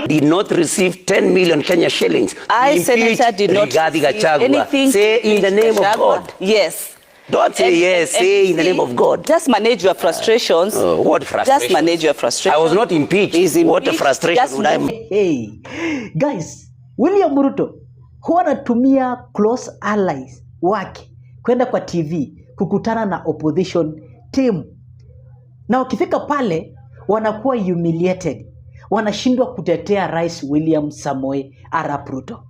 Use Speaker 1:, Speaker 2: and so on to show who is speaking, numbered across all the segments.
Speaker 1: did not receive 10 million Kenya shillings.
Speaker 2: I, Senator, did not receive anything.
Speaker 1: Say in the name of God.
Speaker 2: Yes.
Speaker 1: Don't say yes, say in the name of God.
Speaker 2: Just manage your frustrations.
Speaker 1: What frustration?
Speaker 2: Just manage your frustrations.
Speaker 1: I was not impeached. What a frustration would I have?
Speaker 3: Hey, guys, William Ruto huwa anatumia close allies wake kwenda kwa TV kukutana na opposition team. Na wakifika pale wanakuwa humiliated. Wanashindwa kutetea Rais William Samoei Arap Ruto.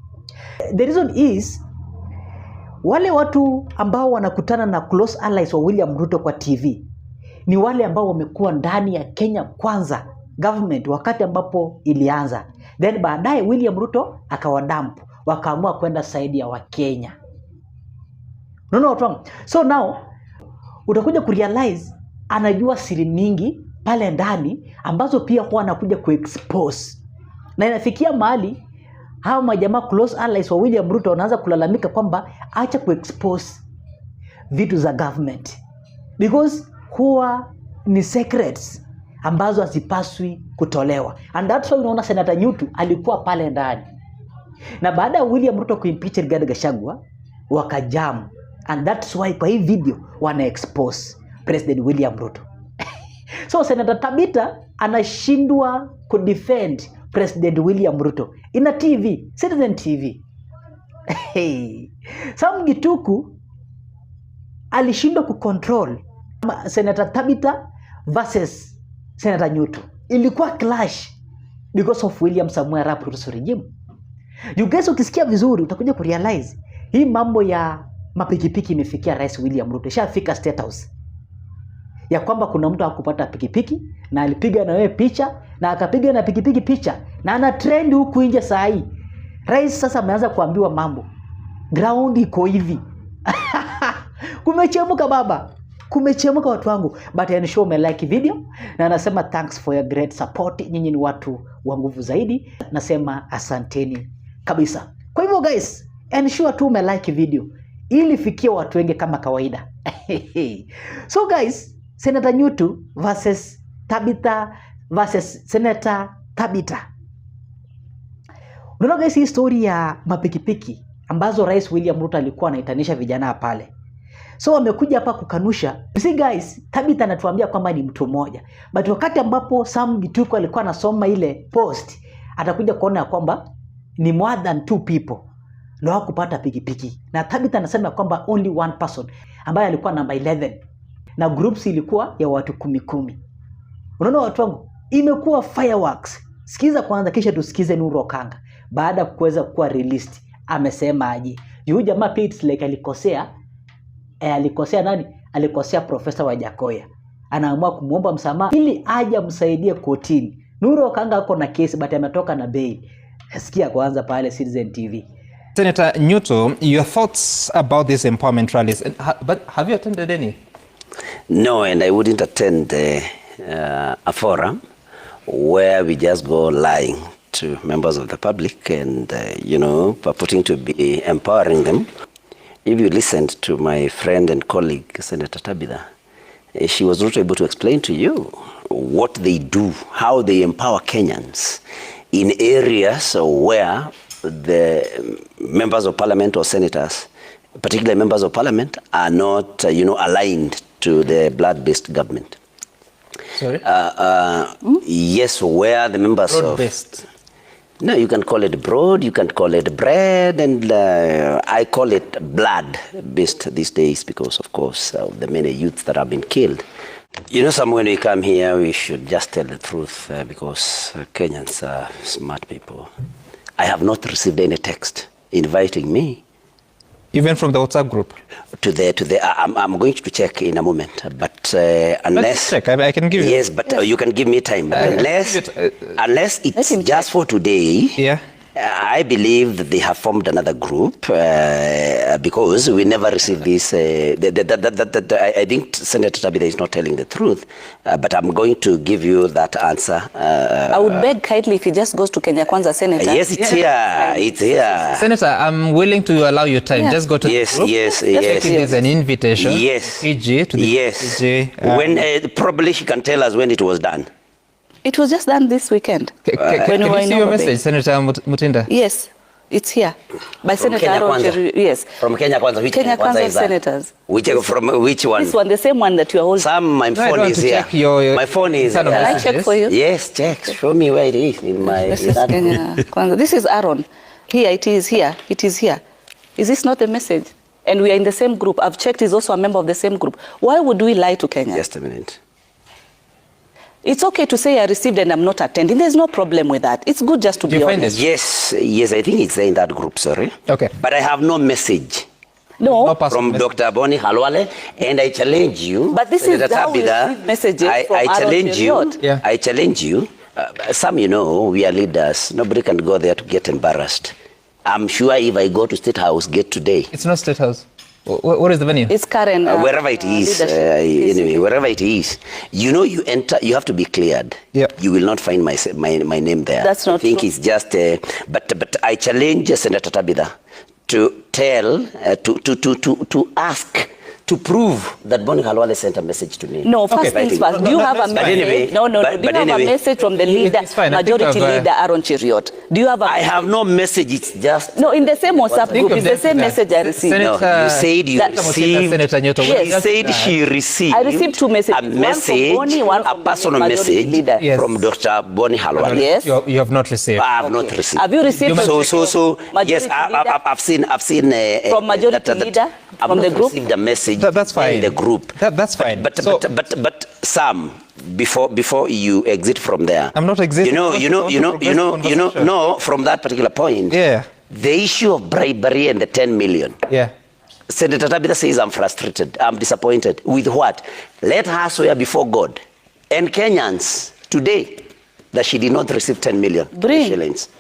Speaker 3: The reason is wale watu ambao wanakutana na close allies wa William Ruto kwa TV ni wale ambao wamekuwa ndani ya Kenya Kwanza government wakati ambapo ilianza. Then baadaye William Ruto akawadamp, wakaamua kwenda saidi ya Wakenya. Unaona watu wangu? So now utakuja kurealize anajua siri mingi pale ndani ambazo pia huwa anakuja kuexpose. Na inafikia mahali hao majamaa close allies wa William Ruto wanaanza kulalamika kwamba acha kuexpose vitu za government because huwa ni secrets ambazo hazipaswi kutolewa. And that's why unaona Senator Nyutu alikuwa pale ndani. Na baada ya William Ruto kuimpeach Rigathi Gachagua wakajam. And that's why kwa hii video wana expose President William Ruto. So Senator Tabita anashindwa kudefend President William Ruto ina TV, Citizen TV. Hey. Sam Gituku alishindwa kucontrol Senator Tabita versus Senator Nyutu. Ilikuwa clash because of William Samoei Arap Ruto regime. You guys ukisikia vizuri utakuja kurealize hii mambo ya mapikipiki imefikia Rais William Ruto. Shafika State House. Ya kwamba kuna mtu hakupata pikipiki na alipiga na wewe picha na akapiga na pikipiki picha na ana trend huku nje saa hii. Rais sasa ameanza kuambiwa mambo. Ground iko hivi. Kumechemuka baba. Kumechemuka watu wangu. But ensure ume like video na anasema thanks for your great support. Nyinyi ni watu wa nguvu zaidi. Nasema asanteni kabisa. Kwa hivyo guys, ensure tu ume like video ili fikie watu wengi kama kawaida. So guys, Senator Nyutu versus Tabita versus Senator Tabita. Unaona guys, hii story ya mapikipiki ambazo Rais William Ruto alikuwa anaitanisha vijana pale. So wamekuja hapa kukanusha. See guys, Tabita anatuambia kwamba ni mtu mmoja. But wakati ambapo Sam Gituku alikuwa anasoma ile post, atakuja kuona kwamba ni more than 2 people ndio hakupata pikipiki. Na Tabita anasema kwamba only one person ambaye alikuwa number 11. Na groups ilikuwa ya watu 10. Unaona watu wangu, imekuwa fireworks. Sikiza kwanza kisha tusikize Nuru Okanga baada kuweza kuwa released amesema aje. Huyu jamaa pia it's like alikosea nani? Alikosea Professor Wajakoya. Anaamua kumuomba msamaha ili aje amsaidie kotini. Nuru Okanga ako na case but ametoka na bail. Sikia kwanza pale Citizen TV.
Speaker 4: Senator Nyuto, your thoughts about these empowerment rallies, but have you attended any?
Speaker 1: No, and I wouldn't attend a forum where we just go lying to members of the public and, purporting to be empowering them. If you listened to my friend and colleague, Senator Tabitha, she was not able to explain to you what they do, how they empower Kenyans in areas where the members of parliament or senators, particularly members of parliament, are not, aligned to the blood-based government.
Speaker 4: Sorry?
Speaker 1: Yes, where the members
Speaker 4: broad-based.
Speaker 1: No, you can call it broad, you can call it bread, and I call it blood-based these days because, of course, of the many youths that have been killed. When we come here, we should just tell the truth because Kenyans are smart people. I have not received any text inviting me.
Speaker 4: Even from the WhatsApp group? I'm going to check in a moment, but unless... Let's check, I can give you...
Speaker 1: Yes, but you can give me time. Unless it's just for today,
Speaker 4: yeah.
Speaker 1: I believe that they have formed another group because we never received this. I think Senator Tabitha is not telling the truth, but I'm going to give you that answer.
Speaker 2: I would beg kindly if he just goes to Kenya Kwanza, Senator.
Speaker 1: Yes, it's here. It's here.
Speaker 4: Senator, I'm willing to allow you time. Yeah. Just go to the group.
Speaker 1: Yes.
Speaker 4: There's an invitation.
Speaker 1: Yes.
Speaker 4: PG to the
Speaker 1: yes.
Speaker 4: PG.
Speaker 1: When probably she can tell us when it was done.
Speaker 2: It was just done this weekend.
Speaker 4: Can you see your message, Senator Mutinda?
Speaker 2: Yes, it's here. By
Speaker 1: From
Speaker 2: Senator Aaron Cheru, yes.
Speaker 1: From Kenya Kwanza. Which
Speaker 2: Kenya Kwanza
Speaker 1: is that?
Speaker 2: senators.
Speaker 1: From which one?
Speaker 2: This one, the same one that you are holding.
Speaker 1: My phone is here. My phone is here.
Speaker 2: Can I check for you?
Speaker 1: Yes, check. Show me where it is in my...
Speaker 2: This is Kenya Kwanza. This is Aaron. Here, it is here. It is here. Is this not a message? And we are in the same group. I've checked, he's also a member of the same group. Why would we lie to Kenya?
Speaker 1: Just a minute.
Speaker 2: It's okay to say I received and I'm not attending. There's no problem with that. It's good just to be honest.
Speaker 1: Yes, I think it's in that group, sorry.
Speaker 4: Okay.
Speaker 1: But I have no message.
Speaker 2: No.
Speaker 1: From Dr. Boni Halwale, and I challenge you.
Speaker 2: But this is how we receive messages from
Speaker 1: I challenge you.
Speaker 2: Yeah.
Speaker 1: I challenge you. Some, we are leaders. Nobody can go there to get embarrassed. I'm sure if I go to State House, get today.
Speaker 4: It's not State House. What is the venue?
Speaker 2: It's Karen.
Speaker 1: Wherever it is, anyway, wherever it is, you enter. You have to be cleared.
Speaker 4: Yeah.
Speaker 1: You will not find my name there.
Speaker 2: That's not
Speaker 1: I think
Speaker 2: true.
Speaker 1: it's just. But I challenge Senator Tabitha to tell to ask. To prove that Boni Halwale sent a message to me.
Speaker 2: No, first things first. Do you have a message?
Speaker 1: Anyway,
Speaker 2: No. Do you have a message from the leader, majority leader, Aaron Cheriot? Do you have a
Speaker 1: I have no message. It's just...
Speaker 2: No, in the same WhatsApp group. It's the same message I received.
Speaker 1: No, you said you received...
Speaker 4: Senator Nyoto,
Speaker 1: Yes. You said she received...
Speaker 2: I received two messages.
Speaker 1: A message,
Speaker 2: one from Boni, one from
Speaker 1: a personal
Speaker 2: majority leader.
Speaker 1: message from Dr. Boni Halwale.
Speaker 2: Yes.
Speaker 4: You have not received.
Speaker 1: I have not received.
Speaker 2: Have you received?
Speaker 1: So yes, I've seen
Speaker 2: from majority leader from the group.
Speaker 1: Received a message.
Speaker 4: That's fine.
Speaker 1: In the group.
Speaker 4: That's fine.
Speaker 1: But Sam, before you exit from there,
Speaker 4: I'm not exiting.
Speaker 1: No, from that particular point.
Speaker 4: Yeah.
Speaker 1: The issue of bribery and the 10 million.
Speaker 4: Yeah.
Speaker 1: Senator Tabitha says I'm frustrated. I'm disappointed. With what? Let her swear before God and Kenyans today that she did not receive 10 million shillings.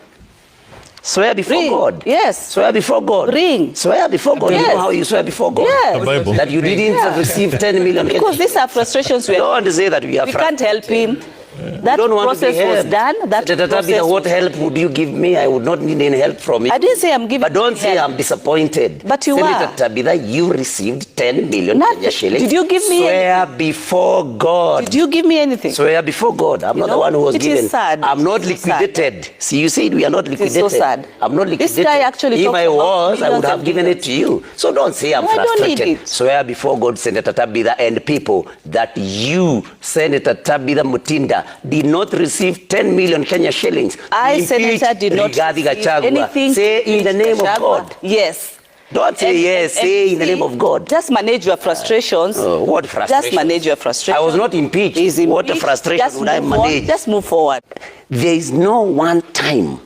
Speaker 1: Swear before God.
Speaker 2: Yes.
Speaker 1: Swear before God. Swear before God.
Speaker 2: Yes.
Speaker 1: You know how you swear before God?
Speaker 2: Yes.
Speaker 1: That you didn't receive 10 million.
Speaker 2: Because these are frustrations.
Speaker 1: Don't say that we are
Speaker 2: We can't help him. That
Speaker 1: don't want
Speaker 2: process
Speaker 1: to be
Speaker 2: was
Speaker 1: helped.
Speaker 2: done. That process
Speaker 1: what help would you give me? I would not need any help from you.
Speaker 2: I didn't say I'm giving.
Speaker 1: But don't say
Speaker 2: help.
Speaker 1: I'm disappointed.
Speaker 2: But you
Speaker 1: Senator
Speaker 2: are.
Speaker 1: Tabitha, you received 10 million Kenya shillings.
Speaker 2: Did you give me
Speaker 1: Swear before God.
Speaker 2: Did you give me anything?
Speaker 1: Swear before God. I'm not the one who was given.
Speaker 2: It is sad.
Speaker 1: I'm not liquidated. See, you said we are not liquidated.
Speaker 2: It's so sad.
Speaker 1: I'm not liquidated.
Speaker 2: This guy actually
Speaker 1: if I was, I would have given
Speaker 2: millions
Speaker 1: it to you. So don't say I'm
Speaker 2: No, I don't
Speaker 1: frustrated.
Speaker 2: need it.
Speaker 1: Swear before God, Senator Tabitha, and people that you, Senator Tabitha Mutinda, did not receive 10 million Kenya shillings.
Speaker 2: I, Senator, did not receive anything.
Speaker 1: Say in the name of God.
Speaker 2: Yes.
Speaker 1: Don't say yes, say in the name of God.
Speaker 2: Just manage your frustrations.
Speaker 1: What frustration?
Speaker 2: Just manage your frustrations.
Speaker 1: I was not impeached. What a frustration would I manage?
Speaker 2: Just move forward.
Speaker 1: There is no one time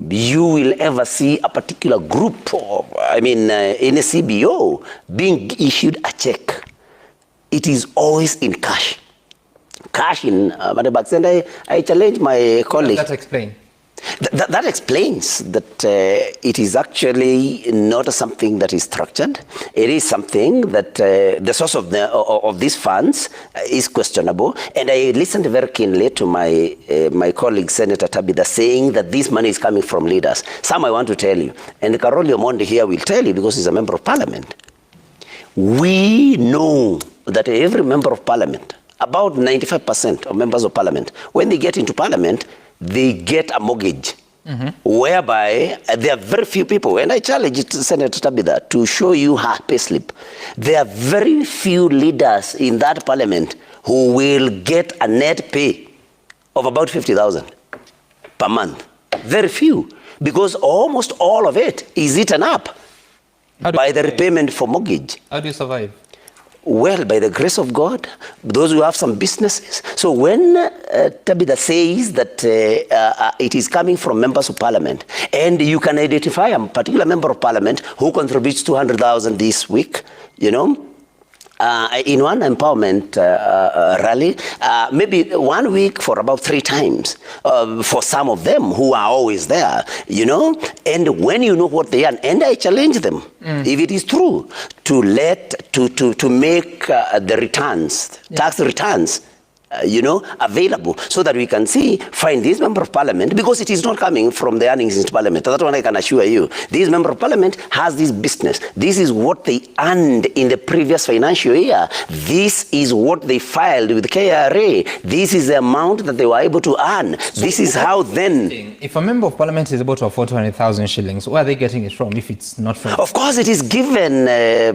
Speaker 1: you will ever see a particular group, in a CBO, being issued a check. It is always in cash. Cash in money bags. And I challenge my colleague.
Speaker 4: That explains.
Speaker 1: That explains that it is actually not something that is structured. It is something that the source of these funds is questionable. And I listened very keenly to my colleague, Senator Tabitha, saying that this money is coming from leaders. Some I want to tell you, and Karoli Omondi here will tell you because he's a member of parliament. We know that every member of parliament, about 95% of members of parliament, when they get into parliament, they get a mortgage, whereby there are very few people, and I challenge Senator Tabitha to show you her payslip. There are very few leaders in that parliament who will get a net pay of about 50,000 per month. Very few, because almost all of it is eaten up by the repayment for mortgage.
Speaker 4: How do you survive?
Speaker 1: Well, by the grace of God, those who have some businesses. So when Tabitha says that it is coming from members of parliament, and you can identify a particular member of parliament who contributes 200,000 this week, in one empowerment rally, maybe 1 week for about 3 times, for some of them who are always there, and when you know what they are, and I challenge them, if it is true, to make the returns, tax returns, available so that we can find this member of parliament, because it is not coming from the earnings in parliament. That one I can assure you. This member of parliament has this business. This is what they earned in the previous financial year. This is what they filed with KRA. This is the amount that they were able to earn. So this is how then...
Speaker 4: If a member of parliament is able to afford 200,000 shillings, where are they getting it from if it's not from...
Speaker 1: Of course, it is given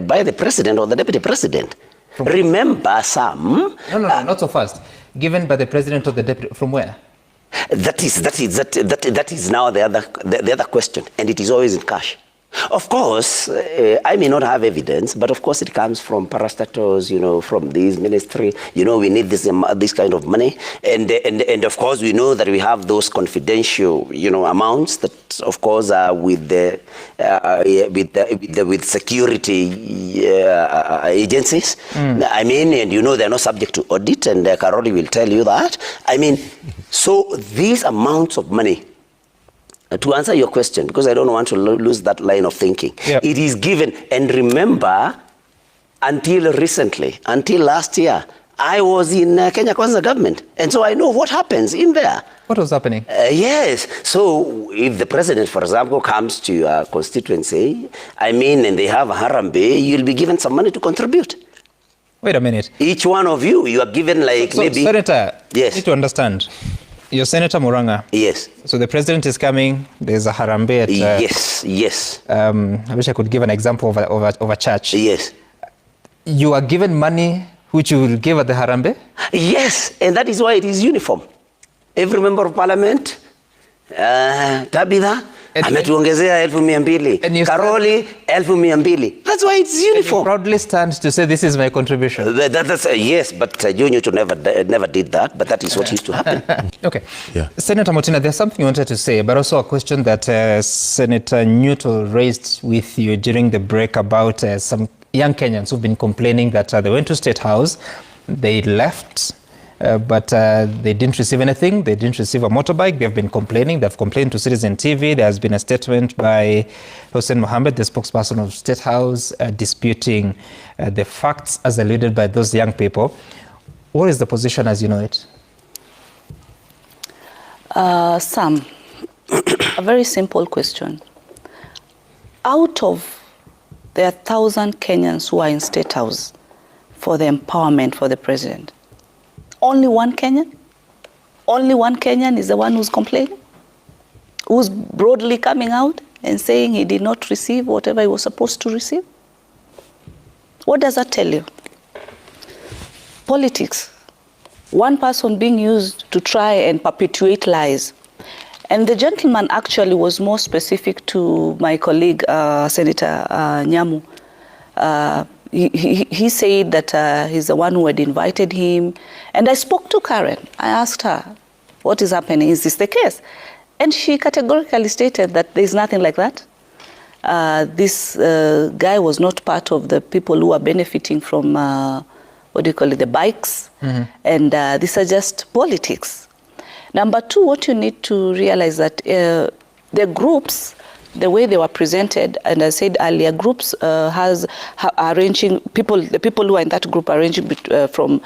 Speaker 1: by the president or the deputy president. Remember, Sam...
Speaker 4: No, not so fast. Given by the president or the deputy, from where?
Speaker 1: That is now the other question, and it is always in cash. Of course, I may not have evidence, but of course it comes from parastatals, from this ministry. We need this kind of money, and of course we know that we have those confidential, amounts that of course are with security agencies. I mean, and they're not subject to audit, and Karoli will tell you that. I mean, so these amounts of money. To answer your question, because I don't want to lose that line of thinking, it is given. And remember, until recently, until last year, I was in Kenya Kwanza government, and so I know what happens in there.
Speaker 4: What was happening?
Speaker 1: Yes. So if the president, for example, comes to your constituency, and they have a harambe, you'll be given some money to contribute.
Speaker 4: Wait a minute.
Speaker 1: Each one of you are given maybe...
Speaker 4: Senator,
Speaker 1: yes.
Speaker 4: You need to understand. You're Senator Muranga.
Speaker 1: Yes.
Speaker 4: So the president is coming. There's a harambe at...
Speaker 1: yes.
Speaker 4: I wish I could give an example of a church.
Speaker 1: Yes.
Speaker 4: You are given money which you will give at the harambe?
Speaker 1: Yes, and that is why it is uniform. Every member of parliament, Tabitha, ametuongezea 1,200. Karoli, 1,200. That's why it's uniform.
Speaker 4: And you proudly stand to say this is my contribution.
Speaker 1: That's yes, but Junior never did that, but that is what used to happen.
Speaker 4: Okay. Yeah. Senator Motina, there's something you wanted to say, but also a question that Senator Ruto raised with you during the break about some young Kenyans who've been complaining that they went to State House, they left, but they didn't receive anything. They didn't receive a motorbike. They've been complaining. They've complained to Citizen TV. There has been a statement by Hussein Mohammed, the spokesperson of State House, disputing the facts as alluded by those young people. What is the position as you know it?
Speaker 2: Sam, a very simple question. Out of the 1,000 Kenyans who are in State House for the empowerment for the president, only one Kenyan? Only one Kenyan is the one who's complaining? Who's broadly coming out and saying he did not receive whatever he was supposed to receive? What does that tell you? Politics. One person being used to try and perpetuate lies. And the gentleman actually was more specific to my colleague, Senator Nyamu. He said that he's the one who had invited him. And I spoke to Karen. I asked her, what is happening? Is this the case? And she categorically stated that there's nothing like that. This guy was not part of the people who are benefiting from, the bikes. Mm-hmm. And these are just politics. Number two, what you need to realize that the groups, the way they were presented, and I said earlier, groups arranging people, the people who are in that group are ranging from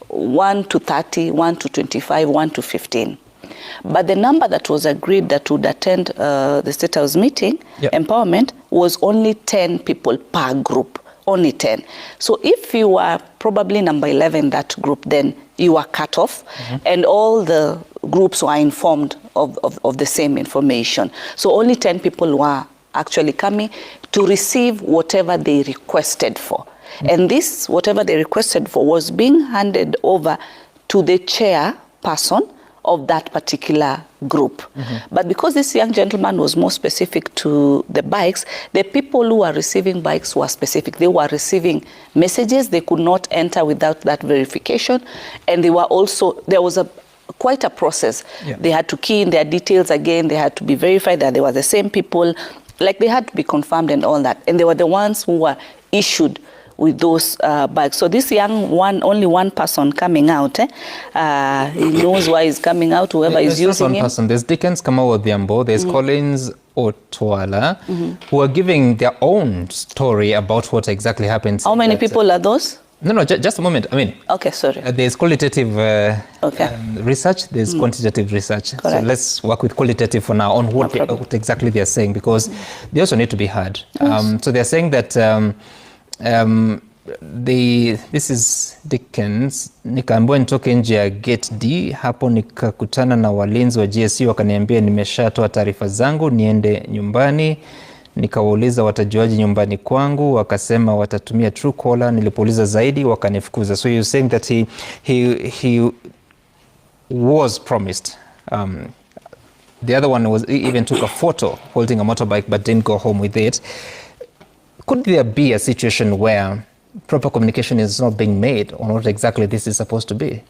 Speaker 2: 1 to 30, 1 to 25, 1 to 15. But the number that was agreed that would attend the State House meeting, empowerment, was only 10 people per group, only 10. So if you are probably number 11 that group, then you are cut off, and all the groups were informed of the same information. So only 10 people were actually coming to receive whatever they requested for. And this, whatever they requested for, was being handed over to the chairperson of that particular group. But because this young gentleman was more specific to the bikes, the people who were receiving bikes were specific. They were receiving messages. They could not enter without that verification. And they were also, there was quite a process. They had to key in their details again. They had to be verified that they were the same people. Like, they had to be confirmed and all that. And they were the ones who were issued with those bikes. So this young one, only one person coming out, he knows why he's coming out, whoever is using him. Person.
Speaker 4: There's Dickens Kamau Odhiambo, there's Collins Otwala, who are giving their own story about what exactly happened.
Speaker 2: How many people are those?
Speaker 4: No, just a moment. I mean,
Speaker 2: Okay, sorry.
Speaker 4: There's qualitative research, there's quantitative research.
Speaker 2: Correct.
Speaker 4: So let's work with qualitative for now on what exactly they're saying, because they also need to be heard.
Speaker 2: Yes.
Speaker 4: So they're saying that this is Dickens, nikaambiwa nitoke nje ya gate D, hapo nikakutana na walinzi wa GSU wakaniambia nimeshatoa taarifa zangu niende nyumbani. Nikawauliza watajuaje nyumbani kwangu, wakasema watatumia Truecaller. Nilipouliza zaidi wakanifukuza. So you're saying that he was promised. The other one even took a photo holding a motorbike but didn't go home with it. Could there be a situation where proper communication is not being made on what exactly this is supposed to be?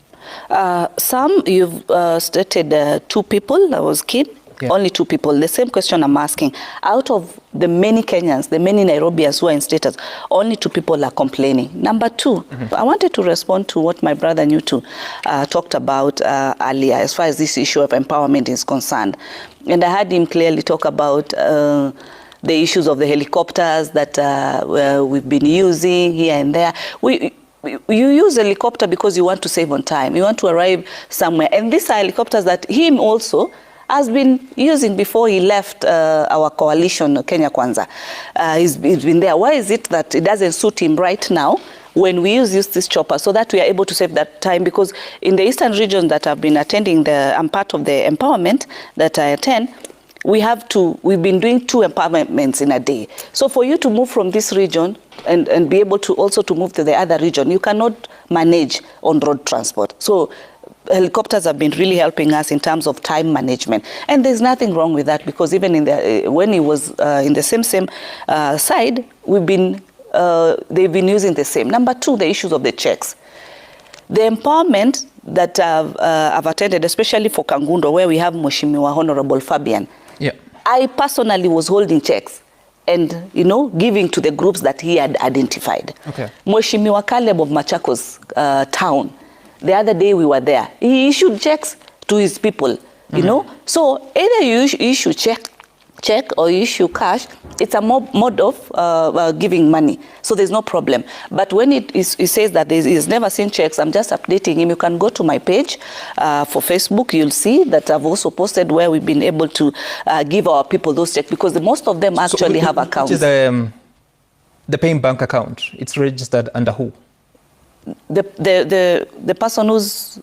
Speaker 2: Some you've stated 2 people that was keen. Yeah. Only 2 people. The same question I'm asking. Out of the many Kenyans, the many Nairobians who are in status, only 2 people are complaining. Number 2, I wanted to respond to what my brother Ruto talked about earlier as far as this issue of empowerment is concerned. And I heard him clearly talk about the issues of the helicopters that we've been using here and there. You use a helicopter because you want to save on time. You want to arrive somewhere. And these are helicopters that him also has been using before he left our coalition, Kenya Kwanza. He's been there. Why is it that it doesn't suit him right now when we use this chopper so that we are able to save that time? Because in the eastern region that I've been attending, I'm part of the empowerment that I attend, we've been doing 2 empowerments in a day. So for you to move from this region and be able to also to move to the other region, you cannot manage on road transport. So helicopters have been really helping us in terms of time management, and there's nothing wrong with that, because even in when he was in the same side, they've been using the same. Number 2, the issues of the checks. The empowerment that I've attended, especially for Kangundo, where we have Mheshimiwa Honorable Fabian.
Speaker 4: Yeah.
Speaker 2: I personally was holding checks and giving to the groups that he had identified. Okay. Mheshimiwa Caleb of Machakos town, the other day we were there, he issued checks to his people, So either you issue check or you issue cash, it's a mode of giving money. So there's no problem. But when he says that he's never seen checks, I'm just updating him. You can go to my page for Facebook. You'll see that I've also posted where we've been able to give our people those checks, because most of them actually have accounts.
Speaker 4: Which is the paying bank account. It's registered under who?
Speaker 2: The person who's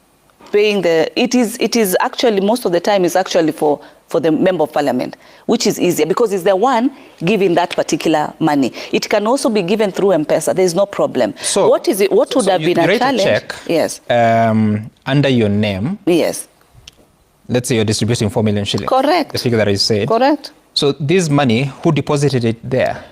Speaker 2: paying it is actually, most of the time is actually for the member of parliament, which is easier because it's the one giving that particular money. It can also be given through M-Pesa. There's no problem. So what would have been a challenge?
Speaker 4: Check,
Speaker 2: yes.
Speaker 4: Under your name.
Speaker 2: Yes.
Speaker 4: Let's say you're distributing 4 million shillings.
Speaker 2: Correct.
Speaker 4: The figure that you said.
Speaker 2: Correct.
Speaker 4: So this money, who deposited it there?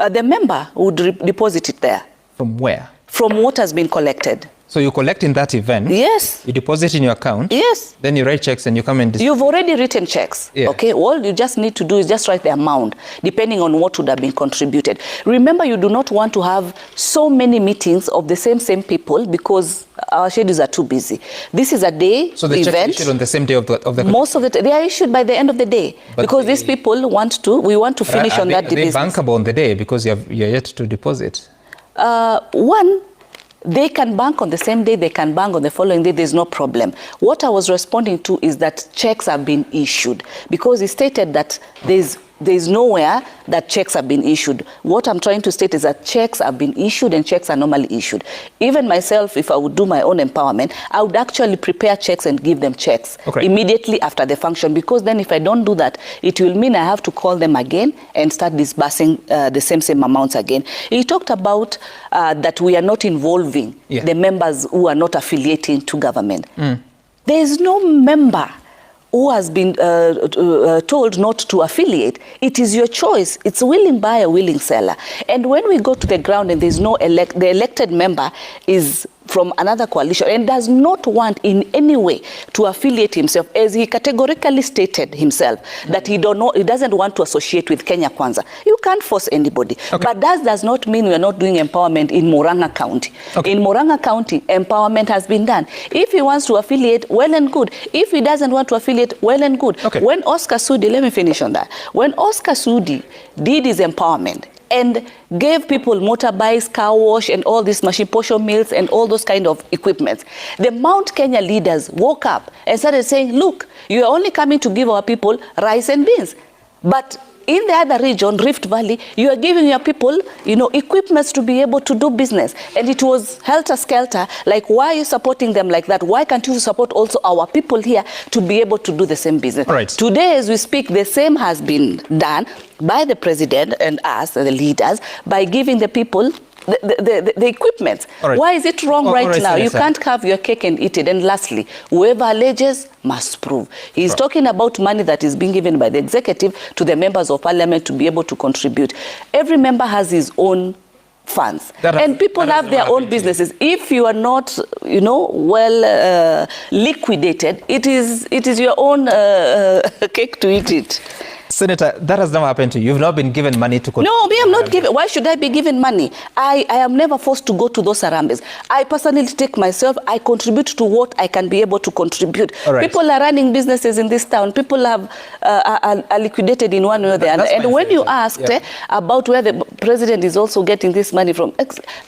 Speaker 2: The member would deposit it there.
Speaker 4: From where?
Speaker 2: From what has been collected.
Speaker 4: So you collect in that event.
Speaker 2: Yes.
Speaker 4: You deposit in your account.
Speaker 2: Yes.
Speaker 4: Then you write checks and you come and distribute.
Speaker 2: You've already written checks. Yeah. Okay. All you just need to do is just write the amount, depending on what would have been contributed. Remember, you do not want to have so many meetings of the same people, because our schedules are too busy. This is a day
Speaker 4: so the
Speaker 2: event.
Speaker 4: checks issued on the same day of the
Speaker 2: most of they are issued by the end of the day, but because these people we want to finish on that business.
Speaker 4: Are they bankable on the day because you're yet to deposit?
Speaker 2: One, they can bank on the same day, they can bank on the following day, there's no problem. What I was responding to is that checks have been issued, because he stated that there's nowhere that checks have been issued. What I'm trying to state is that checks have been issued, and checks are normally issued. Even myself, if I would do my own empowerment, I would actually prepare checks and give them checks immediately after the function, because then if I don't do that, it will mean I have to call them again and start disbursing the same amounts again. He talked about that we are not involving the members who are not affiliating to government. There is no member who has been told not to affiliate. It is your choice. It's a willing buyer, willing seller. And when we go to the ground and there's no the elected member is from another coalition and does not want in any way to affiliate himself, as he categorically stated himself, that he doesn't want to associate with Kenya Kwanza. You can't force anybody. But that does not mean we are not doing empowerment in Murang'a County. In Murang'a County, empowerment has been done. If he wants to affiliate, well and good. If he doesn't want to affiliate, well and good. When Oscar Sudi, let me finish on that. When Oscar Sudi did his empowerment, and gave people motorbikes, car wash, and all these machine portion mills and all those kind of equipment. The Mount Kenya leaders woke up and started saying, look, you are only coming to give our people rice and beans. But in the other region, Rift Valley, you are giving your people, equipments to be able to do business. And it was helter-skelter, like, why are you supporting them like that? Why can't you support also our people here to be able to do the same business?
Speaker 4: Right.
Speaker 2: Today, as we speak, the same has been done by the president and us, the leaders, by giving the people the equipment.
Speaker 4: Right.
Speaker 2: Why is it wrong right now? You can't have your cake and eat it. And lastly, whoever alleges must prove. He's talking about money that is being given by the executive to the members of parliament to be able to contribute. Every member has his own funds. And people have their own businesses. If you are not, well liquidated, it is your own cake to eat it.
Speaker 4: Senator, that has never happened to you. You've not been given money to...
Speaker 2: No, me, I'm not given. Why should I be given money? I am never forced to go to those Harambes. I personally take myself, I contribute to what I can be able to contribute.
Speaker 4: Right.
Speaker 2: People are running businesses in this town. People have are liquidated in one way or the other. And when you asked about where the president is also getting this money from,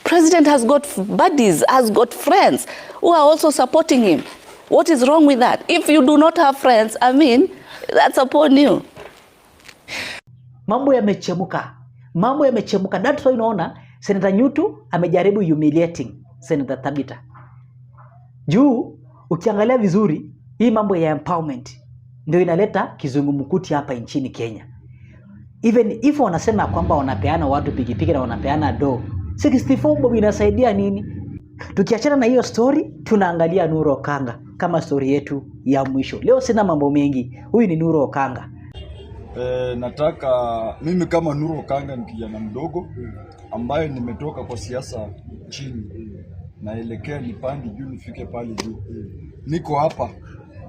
Speaker 2: president has got buddies, has got friends who are also supporting him. What is wrong with that? If you do not have friends, I mean, that's upon you.
Speaker 3: Mambo yamechemuka. Mambo yamechemuka. That's why unaona Senator Nyutu amejaribu humiliating Senator Tabita. Juu ukiangalia vizuri hii mambo ya empowerment ndio inaleta kizungumkuti hapa nchini Kenya. Even if wanasema kwamba wanapeana watu pikipiki na wanapeana do, 64 bob inasaidia nini? Tukiachana na hiyo story, tunaangalia Nuru Okanga kama story yetu ya mwisho. Leo sina mambo mengi. Huyu ni Nuru Okanga.
Speaker 5: Nataka mimi kama Nuru Okanga ni kijana mdogo ambaye nimetoka kwa siasa chini naelekea nipande juu nifike pale juu. Niko hapa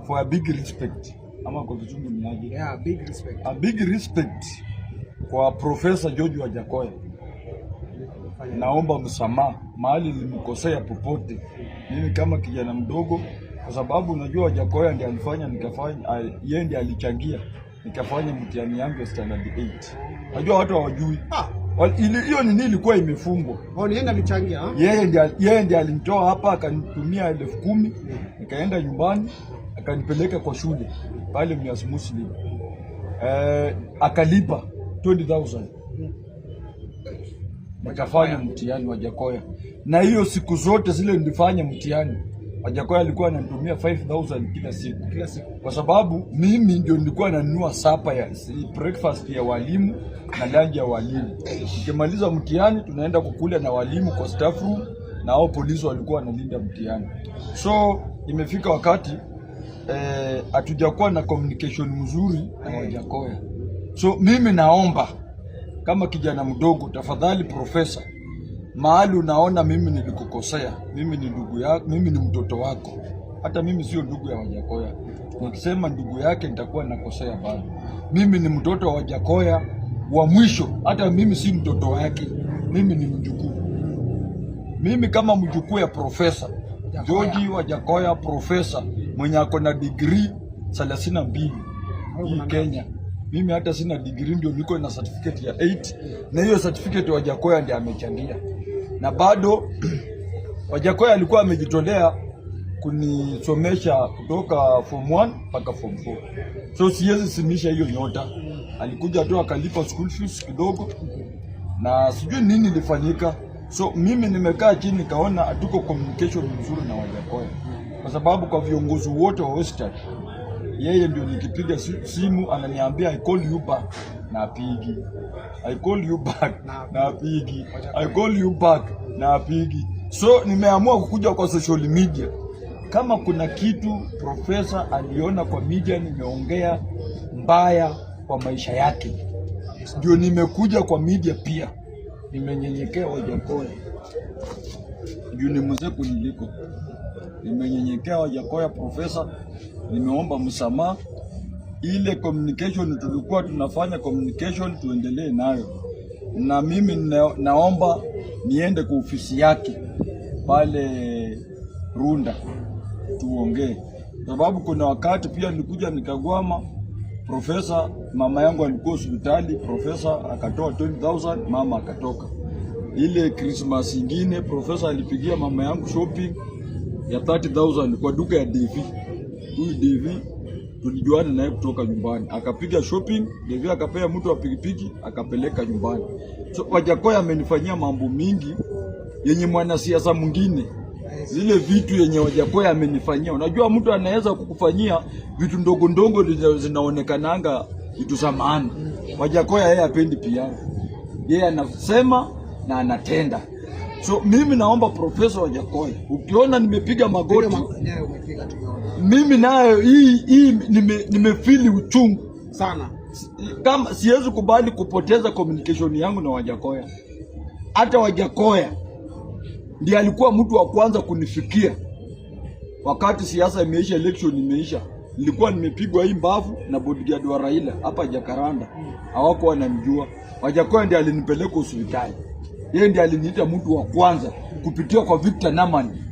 Speaker 5: for a big respect. Ama kwa kizungu ni aje?
Speaker 6: Yeah, big respect.
Speaker 5: A big respect kwa Professor George Wajakoya. Naomba msamaha mahali nilimkosea popote. Mimi kama kijana mdogo, kwa sababu unajua Wajakoya ndiye alifanya yeye ndiye alichangia nikafanya mtihani yangu ya standard 8. Unajua watu hawajui. Hiyo nini ilikuwa imefungwa.
Speaker 6: Yeye alichangia?
Speaker 5: Yeye ndiye alinitoa hapa akanitumia 10,000 nikaenda nyumbani akanipeleka kwa shule pale Mnyas Muslim. Akalipa 20,000. Nikafanya mtihani wa Wajakoya. Na hiyo siku zote zile nilifanya mtihani, Wajakoya alikuwa ananitumia 5,000 kila siku. Kwa sababu mimi ndio nilikuwa nanunua sapa ya breakfast ya walimu na lunch ya walimu. Nikimaliza mtihani tunaenda kukula na walimu kwa staff room na hao polisi walikuwa wanalinda mtihani. So imefika wakati hatujakuwa na communication mzuri na Wajakoya. So mimi naomba kama kijana mdogo, tafadhali profesa, mahali unaona mimi nilikukosea, mimi ni ndugu yako, mimi ni mtoto wako. Hata mimi sio ndugu ya Wajakoya. Nikisema ndugu yake nitakuwa nakosea bado. Mimi ni mtoto wa Wajakoya wa mwisho. Hata mimi si mtoto wake. Mimi ni mjukuu. Mimi kama mjukuu ya Profesa George Wajakoya, profesa mwenye ako na degree 32 hii Kenya. Mimi hata sina degree, ndio niko na certificate ya 8, na hiyo certificate Wajakoya ndiye amechangia. Na bado Wajakoya alikuwa amejitolea kunisomesha kutoka form 1 mpaka form 4. So siwezi simisha hiyo nyota. Alikuja tu akalipa school fees kidogo na sijui nini ilifanyika. So mimi nimekaa chini nikaona hatuko communication mzuri na Wajakoya. Kwa sababu kwa viongozi wote wa Western, yeye ndio nikipiga simu ananiambia I call you back na apigi. I call you back na apigi. I call you back na apigi. So nimeamua kukuja kwa social media. Kama kuna kitu profesa aliona kwa media nimeongea mbaya kwa maisha yake, ndio nimekuja kwa media pia. Nimenyenyekea Wajakoya. Ndio ni mzee kuniliko. Nimenyenyekea Wajakoya profesa, nimeomba msamaha. Ile communication tulikuwa tunafanya communication tuendelee nayo. Na mimi naomba niende kwa ofisi yake pale Runda tuongee. Sababu kuna wakati pia nilikuja nikagwama Profesa, mama yangu alikuwa hospitali, profesa akatoa 20,000, mama akatoka. Ile Christmas ingine profesa alipigia mama yangu shopping ya 30,000 kwa duka ya Devi. Huyu Devi tulijuana naye kutoka nyumbani. Akapiga shopping, Devi akapea mtu wa pikipiki akapeleka nyumbani. So Wajakoya amenifanyia mambo mingi yenye mwanasiasa mwingine. Zile vitu yenye Wajakoya amenifanyia. Unajua mtu anaweza kukufanyia vitu ndogo ndogo zinaonekananga vitu za maana. Wajakoya yeye hapendi piano. Yeye anasema na anatenda. So mimi naomba Profesa Wajakoya, ukiona nimepiga magoti, mimi nayo hii nimefili uchungu sana. Kama siwezi kubali kupoteza communication yangu na Wajakoya. Hata Wajakoya ndiye alikuwa mtu wa kwanza kunifikia wakati siasa imeisha, election imeisha. Nilikuwa nimepigwa hii mbavu na bodyguard wa Raila hapa Jakaranda, hawako wanamjua. Wajakoya ndiye alinipeleka hospitali. Yeye ndiye aliniita mtu wa kwanza kupitia kwa Victor Namani.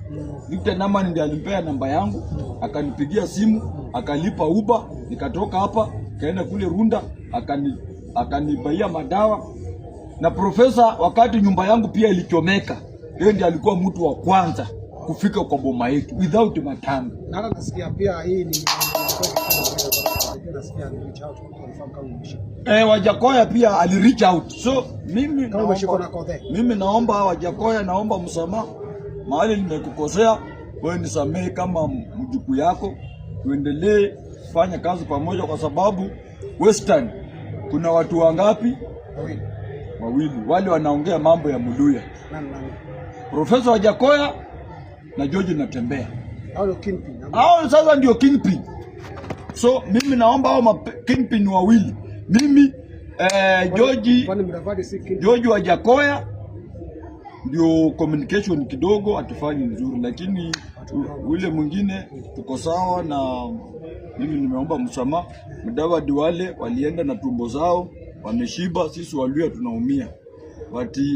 Speaker 5: Victor Namani ndiye alimpea namba yangu, akanipigia simu, akalipa Uber, nikatoka hapa kaenda kule Runda, akanibaia madawa. Na profesa, wakati nyumba yangu pia ilichomeka, yeye ndiye alikuwa mtu wa kwanza kufika kwa boma yetu without matanga.
Speaker 6: Na nasikia pia hii ni nasikia ni reach out confirm kama umeshika.
Speaker 5: Wajakoya pia ali reach out. So mimi naomba Wajakoya, naomba msamaha mahali nimekukosea, wewe nisamehe kama mjukuu yako, tuendelee kufanya kazi pamoja, kwa sababu Western kuna watu wangapi? Wawili. Wale wanaongea mambo ya Muluya. Profesa Wajakoya na George Natembea. Hao sasa ndio kingpin. So mimi naomba hao kingpin wawili. Mimi George Wajakoya ndio communication kidogo atufanyi nzuri, lakini ule mwingine tuko sawa. Na mimi nimeomba msamaha. Mdawadi wale walienda na tumbo zao wameshiba, sisi Waluya tunaumia.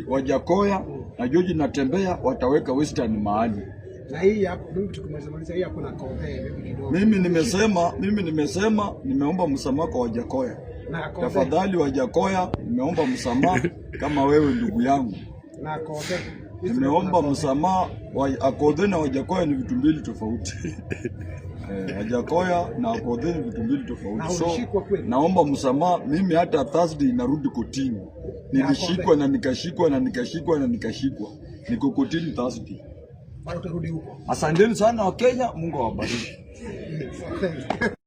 Speaker 5: Wajakoya na George Natembea wataweka Western mahali.
Speaker 6: Na hii hapo mimi tukumaliza hii hapo na compare kidogo.
Speaker 5: Mimi nimesema nimeomba msamaha kwa Wajakoya. Tafadhali Wajakoya, nimeomba msamaha kama wewe ndugu yangu.
Speaker 6: Na compare.
Speaker 5: Nimeomba msamaha. Akodhe na Wajakoya ni vitu mbili tofauti. Wajakoya na Akodhe ni vitu mbili tofauti. So naomba msamaha. Mimi hata Thursday narudi kotini. Nilishikwa na nikashikwa na nikashikwa na nikashikwa. Niko kotini Thursday. Asanteni sana Wakenya, Mungu awabariki.